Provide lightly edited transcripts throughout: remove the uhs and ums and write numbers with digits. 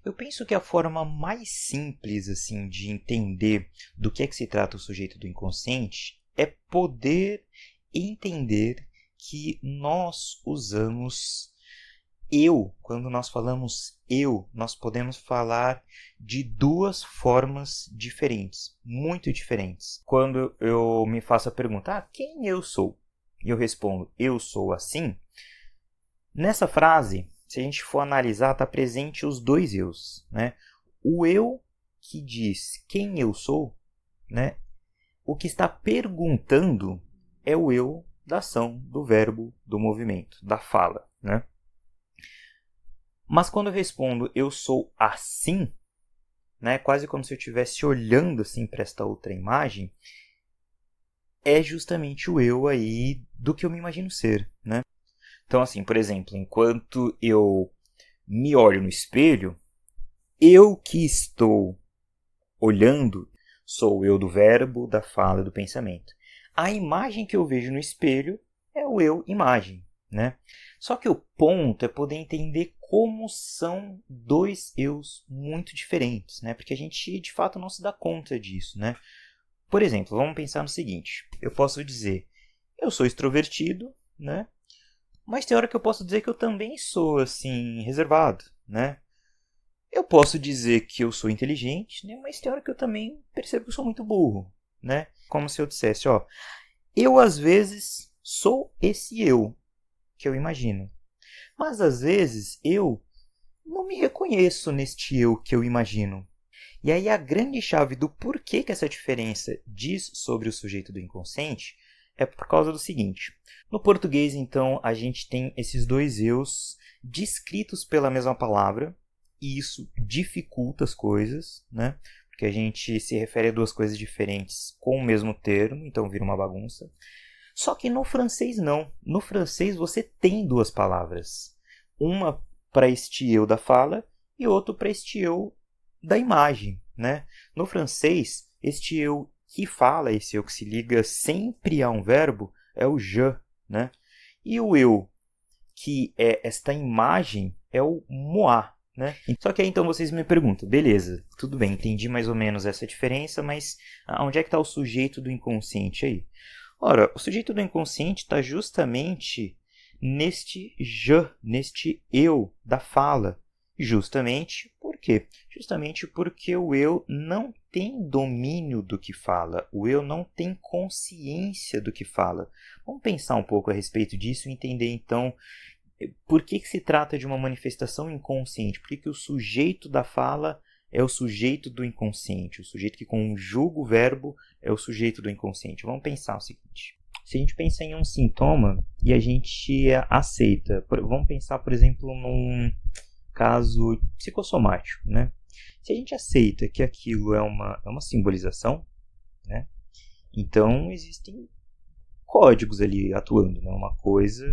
Eu penso que a forma mais simples assim de entender do que é que se trata o sujeito do inconsciente é poder entender que nós usamos eu. Quando nós falamos eu, nós podemos falar de duas formas diferentes, muito diferentes. Quando eu me faço a pergunta, quem eu sou? E eu respondo, eu sou assim. Nessa frase, se a gente for analisar, está presente os dois eus, né? O eu que diz quem eu sou, né? O que está perguntando é o eu da ação, do verbo, do movimento, da fala, né? Mas quando eu respondo eu sou assim, né? Quase como se eu estivesse olhando assim para esta outra imagem, é justamente o eu aí do que eu me imagino ser, né? Então, assim, por exemplo, enquanto eu me olho no espelho, eu que estou olhando sou eu do verbo, da fala, do pensamento. A imagem que eu vejo no espelho é o eu imagem, né? Só que o ponto é poder entender como são dois eus muito diferentes, né? Porque a gente, de fato, não se dá conta disso, né? Por exemplo, vamos pensar no seguinte. Eu posso dizer, eu sou extrovertido, né? Mas tem hora que eu posso dizer que eu também sou, assim, reservado, né? Eu posso dizer que eu sou inteligente, né? Mas tem hora que eu também percebo que eu sou muito burro, né? Como se eu dissesse, eu às vezes sou esse eu que eu imagino. Mas às vezes eu não me reconheço neste eu que eu imagino. E aí a grande chave do porquê que essa diferença diz sobre o sujeito do inconsciente é por causa do seguinte. No português, então, a gente tem esses dois eus descritos pela mesma palavra, e isso dificulta as coisas, né? Porque a gente se refere a duas coisas diferentes com o mesmo termo, então vira uma bagunça. Só que no francês não. No francês você tem duas palavras. Uma para este eu da fala e outra para este eu da imagem, né? No francês, este eu que fala, esse eu que se liga sempre a um verbo, é o je, né? E o eu que é esta imagem é o moi, né? Só que aí então vocês me perguntam, beleza, tudo bem, entendi mais ou menos essa diferença, mas onde é que está o sujeito do inconsciente aí? Ora, o sujeito do inconsciente está justamente neste je, neste eu da fala. Justamente por quê? Justamente porque o eu não tem domínio do que fala, o eu não tem consciência do que fala. Vamos pensar um pouco a respeito disso e entender então por que se trata de uma manifestação inconsciente, por que o sujeito da fala é o sujeito do inconsciente, o sujeito que conjuga o verbo é o sujeito do inconsciente. Vamos pensar o seguinte. Se a gente pensa em um sintoma e a gente aceita, vamos pensar, por exemplo, num caso psicossomático, né? Se a gente aceita que aquilo é uma simbolização, né? Então existem códigos ali atuando, né? Uma coisa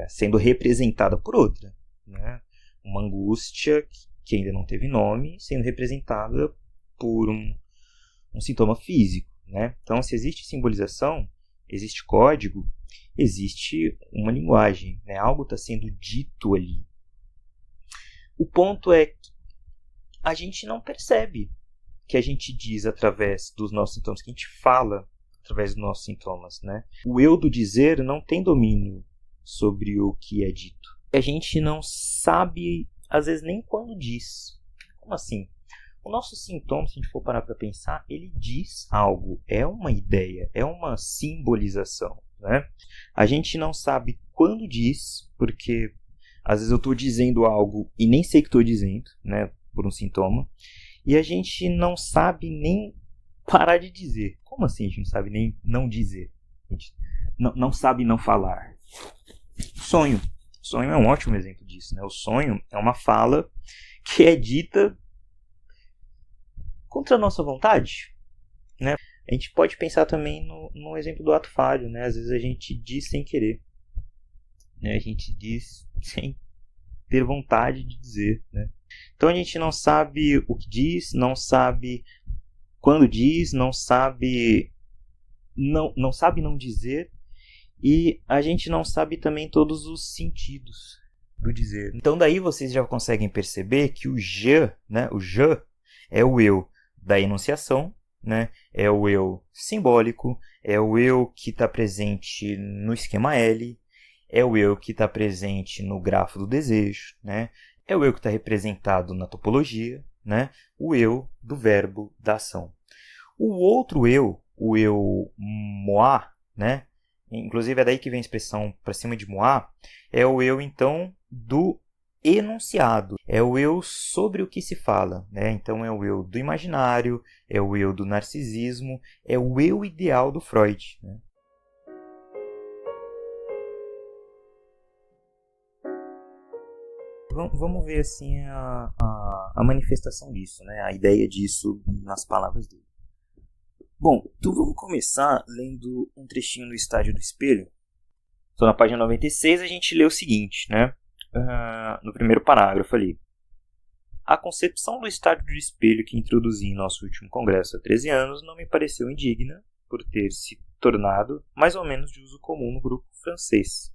sendo representada por outra, né? Uma angústia que ainda não teve nome sendo representada por um sintoma físico, né? Então, se existe simbolização, existe código, existe uma linguagem, né? Algo está sendo dito ali. O ponto é que a gente não percebe que a gente diz através dos nossos sintomas, que a gente fala através dos nossos sintomas, né? O eu do dizer não tem domínio sobre o que é dito. A gente não sabe, às vezes, nem quando diz. Como assim? O nosso sintoma, se a gente for parar para pensar, ele diz algo, é uma ideia, é uma simbolização, né? A gente não sabe quando diz, porque às vezes eu estou dizendo algo e nem sei que estou dizendo, né, por um sintoma, e a gente não sabe nem parar de dizer. Como assim a gente não sabe nem não dizer? A gente não sabe não falar. Sonho. Sonho é um ótimo exemplo disso, né? O sonho é uma fala que é dita contra a nossa vontade, né? A gente pode pensar também no exemplo do ato falho, né? Às vezes a gente diz sem querer, né? A gente diz sem ter vontade de dizer, né? Então a gente não sabe o que diz, não sabe quando diz, não sabe não dizer, e a gente não sabe também todos os sentidos do dizer. Então daí vocês já conseguem perceber que o je, né, o je é o eu da enunciação, né, é o eu simbólico, é o eu que está presente no esquema L, é o eu que está presente no grafo do desejo, né, é o eu que está representado na topologia, né, o eu do verbo da ação. O outro eu, o eu moi, né, inclusive é daí que vem a expressão para cima de moi, é o eu então do enunciado, é o eu sobre o que se fala, né? Então é o eu do imaginário, é o eu do narcisismo, é o eu ideal do Freud, né? Vamos ver assim a manifestação disso, né? A ideia disso nas palavras dele. Bom, então vamos começar lendo um trechinho do Estádio do Espelho. Então, na página 96 a gente lê o seguinte, né? No primeiro parágrafo ali. A concepção do estádio do espelho que introduzi em nosso último congresso há 13 anos não me pareceu indigna por ter se tornado mais ou menos de uso comum no grupo francês,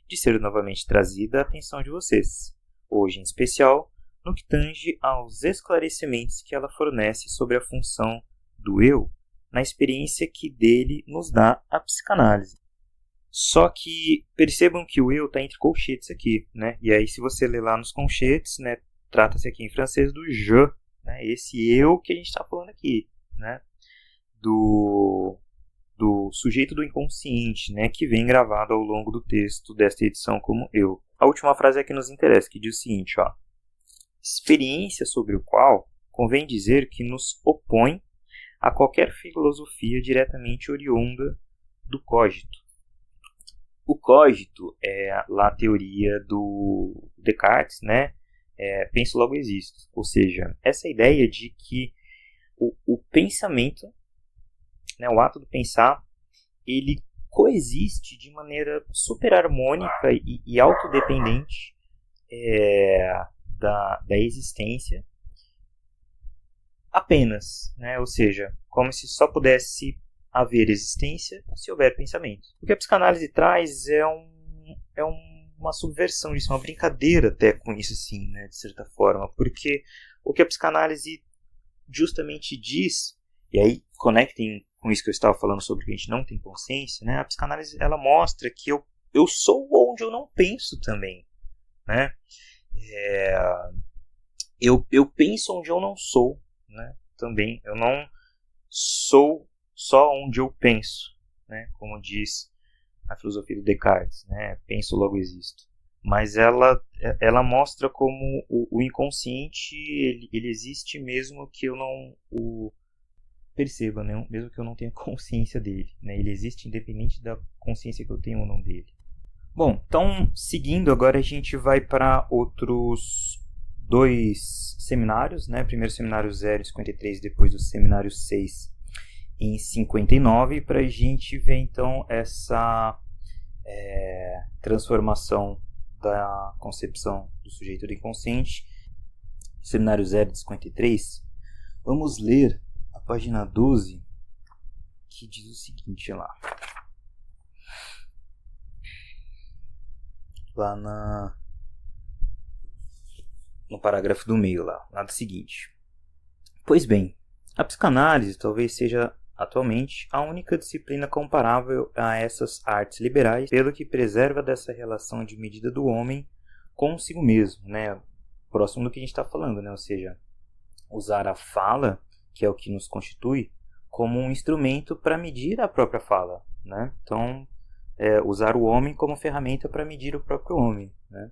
de ser novamente trazida à atenção de vocês, hoje em especial, no que tange aos esclarecimentos que ela fornece sobre a função do eu na experiência que dele nos dá a psicanálise. Só que percebam que o eu está entre colchetes aqui, né? E aí se você ler lá nos colchetes, né, trata-se aqui em francês do je, né? Esse eu que a gente está falando aqui, né? Do sujeito do inconsciente, né? Que vem gravado ao longo do texto desta edição como eu. A última frase é que nos interessa, que diz o seguinte, ó. Experiência sobre o qual convém dizer que nos opõe a qualquer filosofia diretamente oriunda do cogito. O cogito é lá a teoria do Descartes, né? Penso logo existo. Ou seja, essa ideia de que o pensamento, né, o ato do pensar, ele coexiste de maneira super harmônica e autodependente da existência apenas, né? Ou seja, como se só pudesse haver existência se houver pensamento. O que a psicanálise traz é uma subversão disso, uma brincadeira até com isso, assim, né, de certa forma, porque o que a psicanálise justamente diz, e aí conectem com isso que eu estava falando sobre que a gente não tem consciência, né, a psicanálise ela mostra que eu sou onde eu não penso também, né, eu penso onde eu não sou, né, também, eu não sou só onde eu penso, né? Como diz a filosofia do Descartes, né? Penso, logo existo. Mas ela mostra como o inconsciente ele existe mesmo que eu não o perceba, né? Mesmo que eu não tenha consciência dele, né? Ele existe independente da consciência que eu tenho ou não dele. Bom, então, seguindo, agora a gente vai para outros 2 seminários, né? Primeiro seminário 0 em 53, depois do seminário 6 em 59, para a gente ver então essa transformação da concepção do sujeito do inconsciente. Seminário 0 de 53, vamos ler a página 12, que diz o seguinte lá no parágrafo do meio lá do seguinte. Pois bem, a psicanálise talvez seja atualmente a única disciplina comparável a essas artes liberais, pelo que preserva dessa relação de medida do homem consigo mesmo, né? Próximo do que a gente está falando, né? Ou seja, usar a fala, que é o que nos constitui, como um instrumento para medir a própria fala, né? Então, usar o homem como ferramenta para medir o próprio homem, né?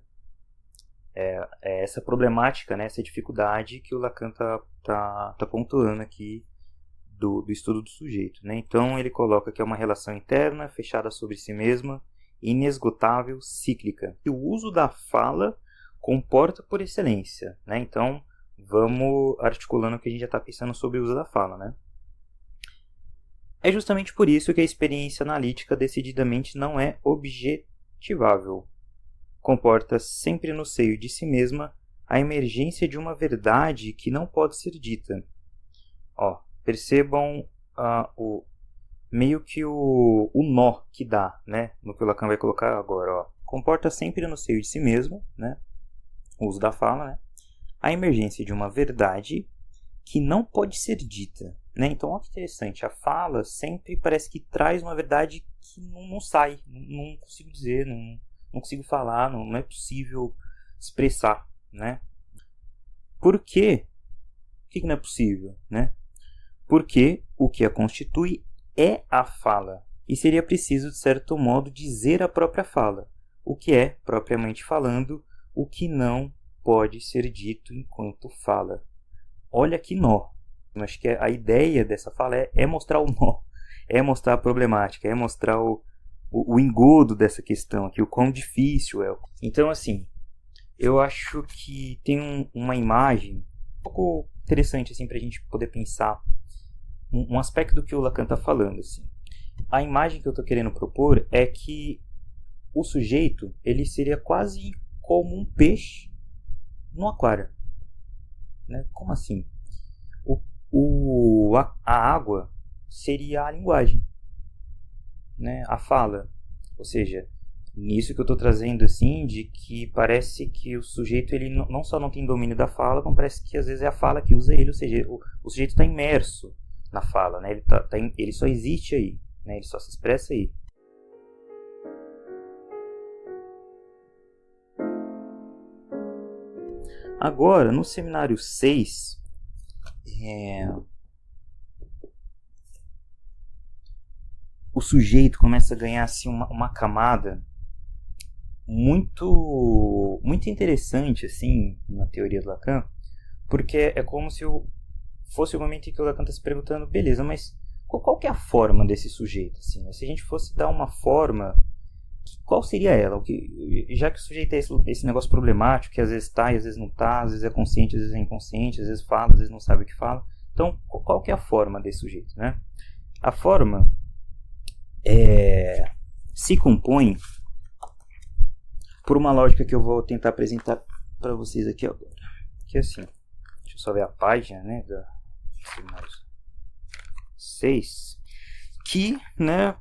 É essa problemática, né? Essa dificuldade que o Lacan tá pontuando aqui do estudo do sujeito, né? Então ele coloca que é uma relação interna, fechada sobre si mesma, inesgotável, cíclica. E o uso da fala comporta por excelência, né? Então vamos articulando o que a gente já está pensando sobre o uso da fala, né? É justamente por isso que a experiência analítica decididamente não é objetivável. Comporta sempre no seio de si mesma a emergência de uma verdade que não pode ser dita. Percebam meio que o nó que dá, né, no que o Lacan vai colocar agora. comporta sempre no seio de si mesmo, né, o uso da fala, né, a emergência de uma verdade que não pode ser dita. Né? Então, olha que interessante, a fala sempre parece que traz uma verdade que não sai, não consigo dizer, não consigo falar, não é possível expressar. Né? Por quê? Por que não é possível? Né? Porque o que a constitui é a fala, e seria preciso, de certo modo, dizer a própria fala, o que é, propriamente falando, o que não pode ser dito enquanto fala. Olha que nó. Eu acho que a ideia dessa fala é mostrar o nó, é mostrar a problemática, é mostrar o engodo dessa questão aqui, o quão difícil é. Então, assim, eu acho que tem uma imagem um pouco interessante assim, para a gente poder pensar um aspecto do que o Lacan está falando. Assim. A imagem que eu estou querendo propor é que o sujeito ele seria quase como um peixe no aquário. Né? Como assim? A água seria a linguagem, né? A fala. Ou seja, nisso que eu estou trazendo assim, de que parece que o sujeito ele não só não tem domínio da fala, como parece que às vezes é a fala que usa ele, ou seja, o sujeito está imerso na fala, né? Ele só existe aí, né? Ele só se expressa aí. Agora, no seminário 6, o sujeito começa a ganhar assim, uma camada muito interessante assim, na teoria do Lacan, porque é como se fosse o momento em que o Lacan está se perguntando, beleza, mas qual que é a forma desse sujeito? Assim? Se a gente fosse dar uma forma, qual seria ela? Já que o sujeito é esse negócio problemático, que às vezes está e às vezes não está, às vezes é consciente, às vezes é inconsciente, às vezes fala, às vezes não sabe o que fala. Então, qual que é a forma desse sujeito? Né? A forma se compõe por uma lógica que eu vou tentar apresentar para vocês aqui agora. Que é assim, deixa eu só ver a página, né, da seminário 6, que, né,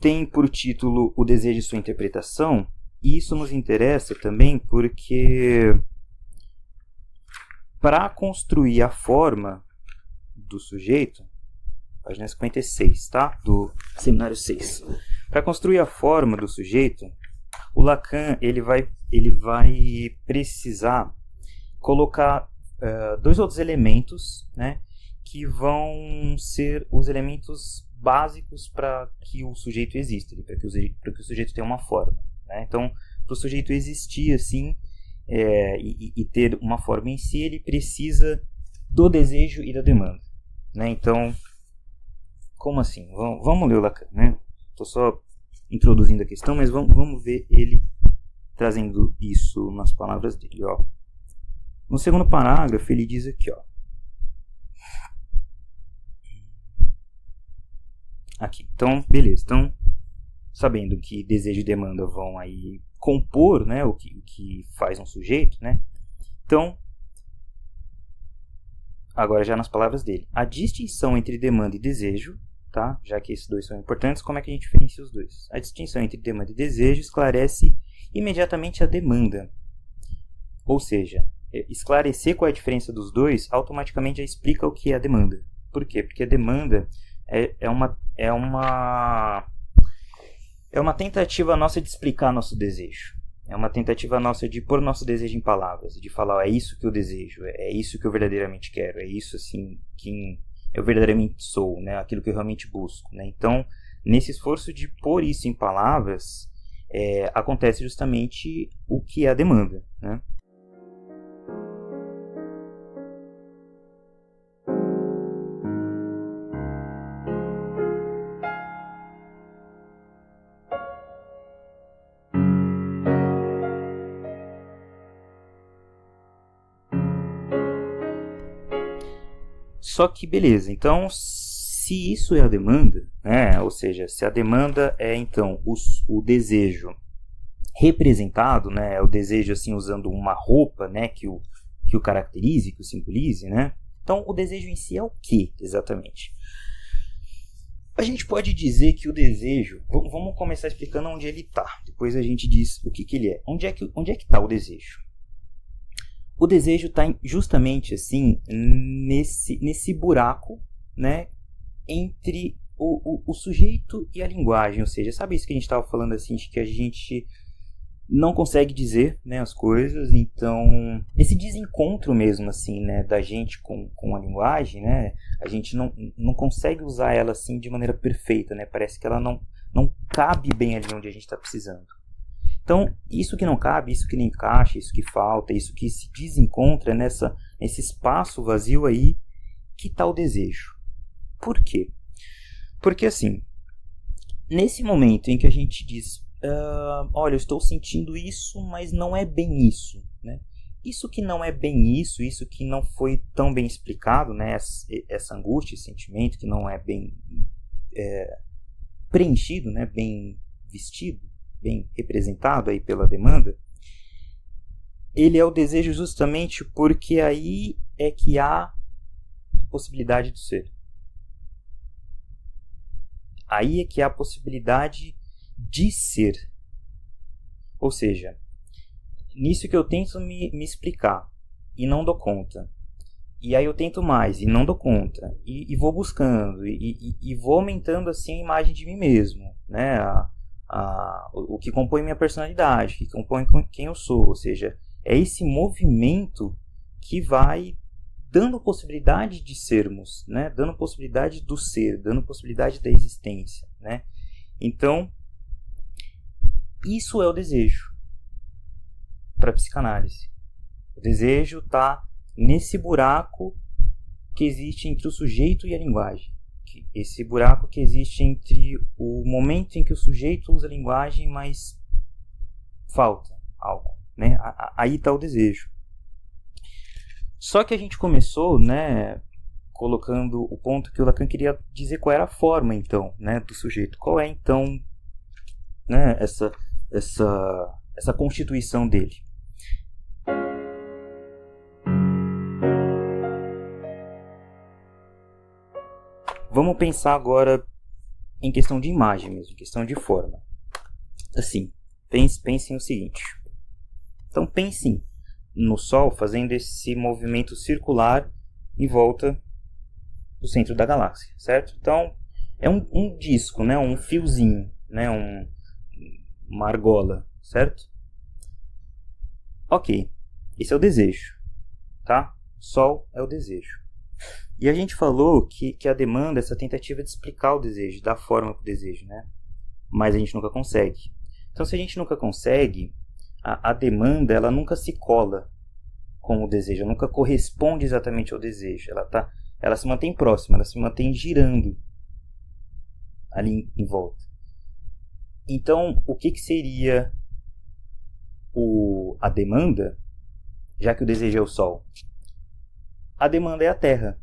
tem por título O Desejo e Sua Interpretação, e isso nos interessa também porque para construir a forma do sujeito, página 56, tá? Do seminário 6. Para construir a forma do sujeito, o Lacan ele vai precisar colocar dois outros elementos, né, que vão ser os elementos básicos para que o sujeito exista, para que o sujeito tenha uma forma. Né? Então, para o sujeito existir assim e ter uma forma em si, ele precisa do desejo e da demanda. Né? Então, como assim? Vamos ler o Lacan. Né? Estou só introduzindo a questão, mas vamos ver ele trazendo isso nas palavras dele. Ó. No segundo parágrafo, ele diz aqui, ó. Aqui. Então, beleza. Então, sabendo que desejo e demanda vão aí compor, né, o que faz um sujeito, né? Então, agora já nas palavras dele. A distinção entre demanda e desejo, tá? Já que esses dois são importantes, como é que a gente diferencia os dois? A distinção entre demanda e desejo esclarece imediatamente a demanda. Ou seja, esclarecer qual é a diferença dos dois automaticamente já explica o que é a demanda. Por quê? Porque a demanda é uma tentativa nossa de explicar nosso desejo. É uma tentativa nossa de pôr nosso desejo em palavras, de falar, é isso que eu desejo, é isso que eu verdadeiramente quero, é isso assim que eu verdadeiramente sou, né? Aquilo que eu realmente busco. Né? Então, nesse esforço de pôr isso em palavras, acontece justamente o que é a demanda. Né? Só que beleza, então se isso é a demanda, né, ou seja, se a demanda é então o desejo representado, né, o desejo assim usando uma roupa, né, que o caracterize, que o simbolize, né? Então o desejo em si é o que exatamente? A gente pode dizer que o desejo... Vamos começar explicando onde ele está. Depois a gente diz o que ele é. Onde é que está o desejo? O desejo está justamente assim, nesse buraco, né, entre o sujeito e a linguagem. Ou seja, sabe isso que a gente estava falando assim, de que a gente não consegue dizer, né, as coisas. Então, esse desencontro mesmo assim, né, da gente com a linguagem, né, a gente não consegue usar ela assim de maneira perfeita, né, parece que ela não cabe bem ali onde a gente está precisando. Então, isso que não cabe, isso que não encaixa, isso que falta, isso que se desencontra nesse espaço vazio aí, que está o desejo. Por quê? Porque assim, nesse momento em que a gente diz, olha, eu estou sentindo isso, mas não é bem isso, né? Isso que não é bem isso que não foi tão bem explicado, né? Essa angústia, esse sentimento que não é bem preenchido, né? Bem vestido, bem representado aí pela demanda, ele é o desejo justamente porque aí é que há possibilidade do ser. Aí é que há a possibilidade de ser. Ou seja, nisso que eu tento me explicar e não dou conta. E aí eu tento mais e não dou conta. E vou buscando e vou aumentando assim a imagem de mim mesmo, né? O que compõe minha personalidade, o que compõe quem eu sou. Ou seja, é esse movimento que vai dando possibilidade de sermos, né? Dando possibilidade do ser, dando possibilidade da existência, né? Então, isso é o desejo para a psicanálise. O desejo está nesse buraco que existe entre o sujeito e a linguagem. Esse buraco que existe entre o momento em que o sujeito usa a linguagem, mas falta algo, né? Aí está o desejo. Só que a gente começou, né, colocando o ponto que o Lacan queria dizer qual era a forma, então, né, do sujeito. Qual é, então, né, essa constituição dele. Vamos pensar agora em questão de imagem mesmo, em questão de forma. Assim, pensem o seguinte. Então pensem no Sol fazendo esse movimento circular em volta do centro da galáxia, certo? Então é um disco, né? Um fiozinho, né? Uma argola, certo? Ok, esse é o desejo, tá? Sol é o desejo. E a gente falou que a demanda é essa tentativa de explicar o desejo, dar forma para o desejo, né? Mas a gente nunca consegue. Então, se a gente nunca consegue, a demanda ela nunca se cola com o desejo, ela nunca corresponde exatamente ao desejo. Ela se mantém próxima, ela se mantém girando ali em volta. Então, o que seria a demanda, já que o desejo é o Sol? A demanda é a Terra.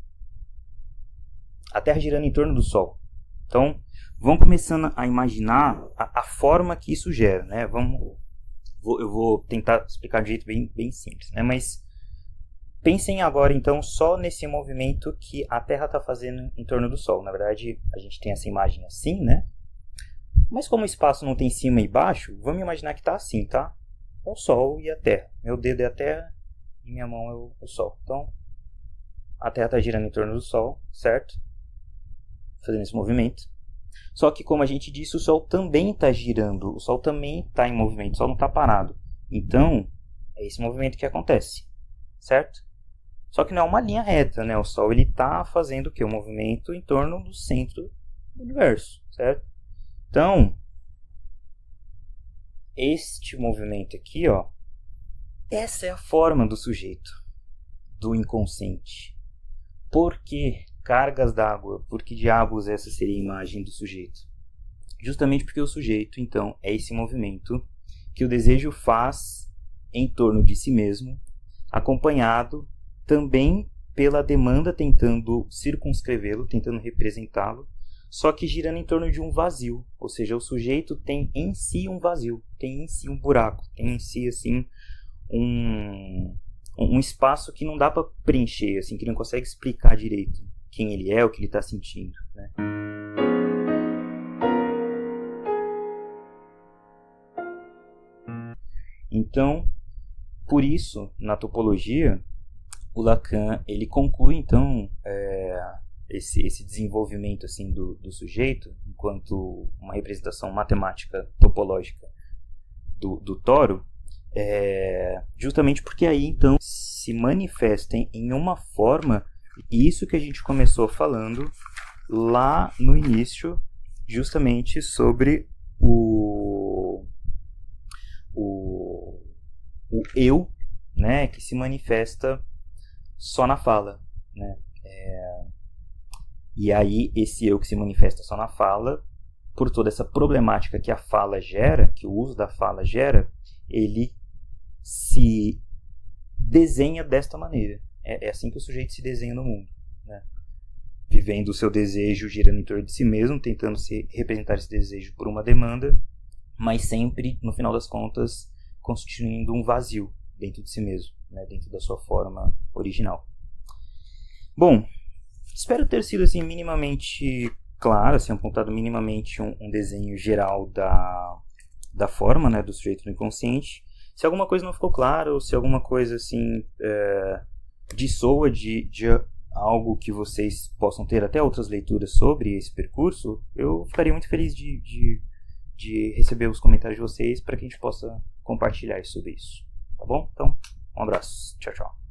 A Terra girando em torno do Sol. Então, vamos começando a imaginar a forma que isso gera, né? Eu vou tentar explicar de um jeito bem simples, né? Mas pensem agora, então, só nesse movimento que a Terra está fazendo em torno do Sol. Na verdade, a gente tem essa imagem assim, né? Mas como o espaço não tem cima e baixo, vamos imaginar que está assim, tá? É o Sol e a Terra. Meu dedo é a Terra e minha mão é o Sol. Então, a Terra está girando em torno do Sol, certo? Fazendo esse movimento. Só que, como a gente disse, o Sol também está girando, o Sol também está em movimento, o Sol não está parado. Então, é esse movimento que acontece, certo? Só que não é uma linha reta, né? O Sol está fazendo o quê? O movimento em torno do centro do universo, certo? Então, este movimento aqui, ó, essa é a forma do sujeito, do inconsciente. Por que cargas d'água? Por que diabos essa seria a imagem do sujeito? Justamente porque o sujeito, então, é esse movimento que o desejo faz em torno de si mesmo, acompanhado também pela demanda tentando circunscrevê-lo, tentando representá-lo, só que girando em torno de um vazio. Ou seja, o sujeito tem em si um vazio, tem em si um buraco, tem em si, assim, um espaço que não dá para preencher, assim, que não consegue explicar direito quem ele é, o que ele está sentindo, né? Então, por isso, na topologia, o Lacan ele conclui então esse desenvolvimento assim do sujeito enquanto uma representação matemática topológica do toro, justamente porque aí então se manifesta em uma forma isso que a gente começou falando lá no início, justamente sobre o eu, né, que se manifesta só na fala, né? E aí esse eu que se manifesta só na fala, por toda essa problemática que a fala gera, que o uso da fala gera, ele se desenha desta maneira. É assim que o sujeito se desenha no mundo, né? Vivendo o seu desejo, girando em torno de si mesmo, tentando se representar esse desejo por uma demanda, mas sempre, no final das contas, constituindo um vazio dentro de si mesmo, né? Dentro da sua forma original. Bom, espero ter sido assim minimamente claro, assim, apontado minimamente um desenho geral da forma, né, do sujeito no inconsciente. Se alguma coisa não ficou clara, ou se alguma coisa assim dissoa de algo que vocês possam ter até outras leituras sobre esse percurso, eu ficaria muito feliz de receber os comentários de vocês para que a gente possa compartilhar sobre isso. Tá bom? Então, um abraço. Tchau, tchau.